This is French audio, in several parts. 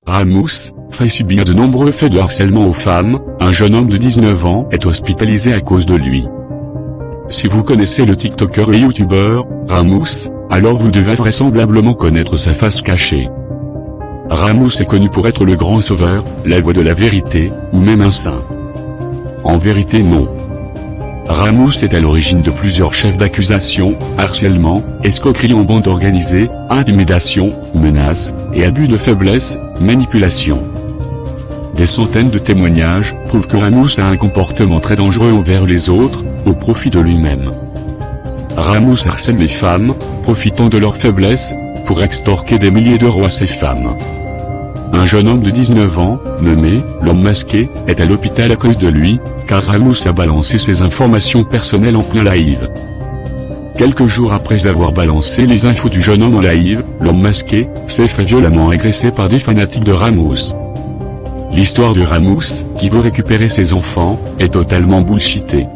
Ramous fait subir de nombreux faits de harcèlement aux femmes. Un jeune homme de 19 ans est hospitalisé à cause de lui. Si vous connaissez le TikToker et YouTuber Ramous, alors vous devez vraisemblablement connaître sa face cachée. Ramous est connu pour être le grand sauveur, la voix de la vérité, ou même un saint. En vérité non. Ramous est à l'origine de plusieurs chefs d'accusation, harcèlement, escroquerie en bande organisée, intimidation, menaces, et abus de faiblesse, manipulation. Des centaines de témoignages prouvent que Ramous a un comportement très dangereux envers les autres, au profit de lui-même. Ramous harcèle les femmes, profitant de leur faiblesse, pour extorquer des milliers d'euros à ces femmes. Un jeune homme de 19 ans, nommé « l'homme masqué », est à l'hôpital à cause de lui, car Ramous a balancé ses informations personnelles en plein live. Quelques jours après avoir balancé les infos du jeune homme en live, l'homme masqué s'est fait violemment agresser par des fanatiques de Ramous. L'histoire de Ramous, qui veut récupérer ses enfants, est totalement bullshitée.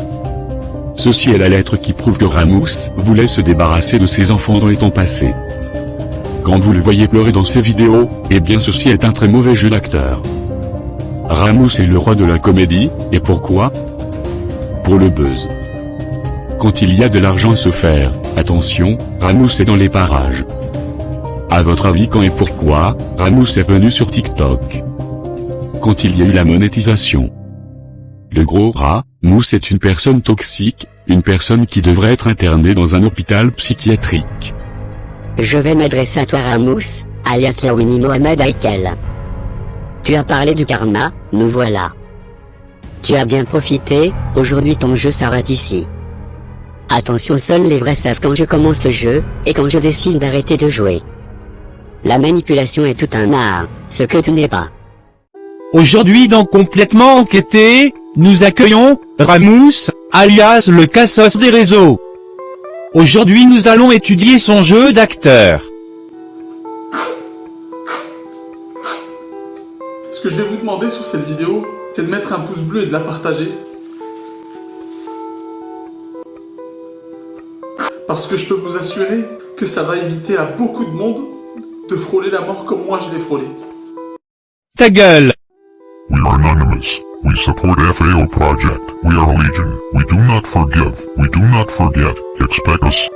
Ceci est la lettre qui prouve que Ramous voulait se débarrasser de ses enfants dans les temps passés. Quand vous le voyez pleurer dans ses vidéos, eh bien ceci est un très mauvais jeu d'acteur. Ramous est le roi de la comédie, et pourquoi? Pour le buzz. Quand il y a de l'argent à se faire, attention, Ramous est dans les parages. À votre avis quand et pourquoi, Ramous est venu sur TikTok? Quand il y a eu la monétisation. Le gros Ramous est une personne toxique, une personne qui devrait être internée dans un hôpital psychiatrique. Je vais m'adresser à toi Ramous, alias Lawini Mohamed Aikel. Tu as parlé du karma, nous voilà. Tu as bien profité, aujourd'hui ton jeu s'arrête ici. Attention, seuls les vrais savent quand je commence le jeu, et quand je décide d'arrêter de jouer. La manipulation est tout un art, ce que tu n'es pas. Aujourd'hui dans Complètement Enquêté, nous accueillons Ramous, alias le cassos des réseaux. Aujourd'hui nous allons étudier son jeu d'acteur. Ce que je vais vous demander sur cette vidéo, c'est de mettre un pouce bleu et de la partager. Parce que je peux vous assurer que ça va éviter à beaucoup de monde de frôler la mort comme moi je l'ai frôlé. Ta gueule! We are anonymous. We support FAO project. We are legion. We do not forgive. We do not forget. Expect us.